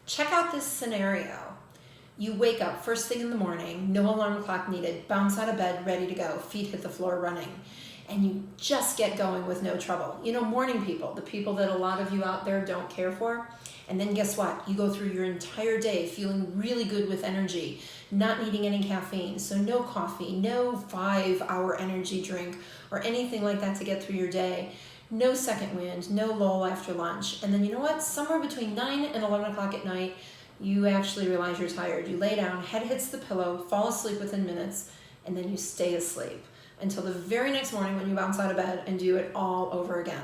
Check out this scenario. You wake up first thing in the morning, no alarm clock needed, bounce out of bed, ready to go, feet hit the floor running, and you just get going with no trouble. You know, morning people, the people that a lot of you out there don't care for. And then guess what? You go through your entire day feeling really good with energy, not needing any caffeine. So no coffee, no 5-hour energy drink or anything like that to get through your day. No second wind, no lull after lunch. And then you know what? Somewhere between 9 and 11 o'clock at night, you actually realize you're tired. You lay down, head hits the pillow, fall asleep within minutes, and then you stay asleep until the very next morning when you bounce out of bed and do it all over again.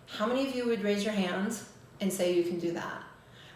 How many of you would raise your hands and say you can do that?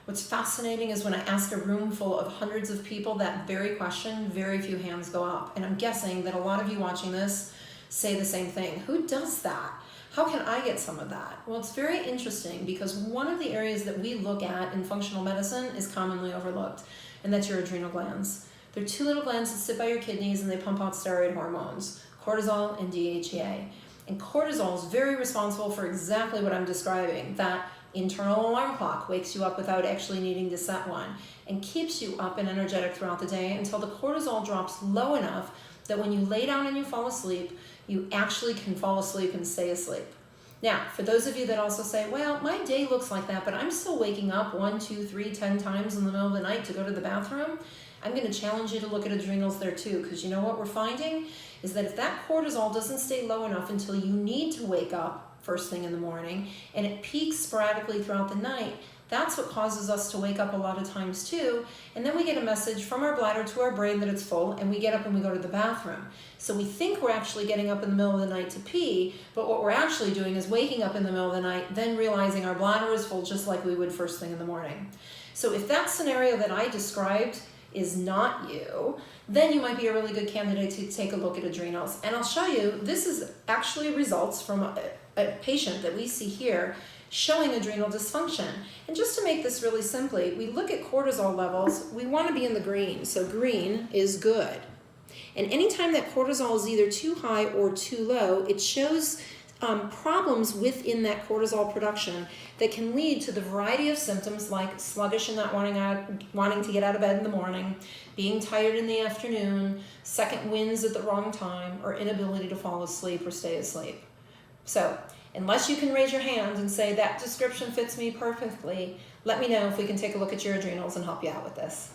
What's fascinating is when I ask a room full of hundreds of people that very question, very few hands go up. And I'm guessing that a lot of you watching this say the same thing. Who does that? How can I get some of that? Well, it's very interesting because one of the areas that we look at in functional medicine is commonly overlooked, and that's your adrenal glands. They're two little glands that sit by your kidneys and they pump out steroid hormones, cortisol and DHEA. And cortisol is very responsible for exactly what I'm describing, that internal alarm clock wakes you up without actually needing to set one and keeps you up and energetic throughout the day until the cortisol drops low enough that when you lay down and you fall asleep, you actually can fall asleep and stay asleep. Now, for those of you that also say, well, my day looks like that, but I'm still waking up 1, 2, 3, 10 times in the middle of the night to go to the bathroom, I'm going to challenge you to look at adrenals there too, because you know what we're finding is that if that cortisol doesn't stay low enough until you need to wake up first thing in the morning and it peaks sporadically throughout the night, that's what causes us to wake up a lot of times too, and then we get a message from our bladder to our brain that it's full, and we get up and we go to the bathroom. So we think we're actually getting up in the middle of the night to pee, but what we're actually doing is waking up in the middle of the night, then realizing our bladder is full just like we would first thing in the morning. So if that scenario that I described is not you, then you might be a really good candidate to take a look at adrenals. And I'll show you, this is actually results from a patient that we see here showing adrenal dysfunction. And just to make this really simply, we look at cortisol levels, we want to be in the green, so green is good. And anytime that cortisol is either too high or too low, it shows problems within that cortisol production that can lead to the variety of symptoms like sluggish and not wanting to get out of bed in the morning, being tired in the afternoon, second winds at the wrong time, or inability to fall asleep or stay asleep. So, unless you can raise your hand and say that description fits me perfectly, let me know if we can take a look at your adrenals and help you out with this.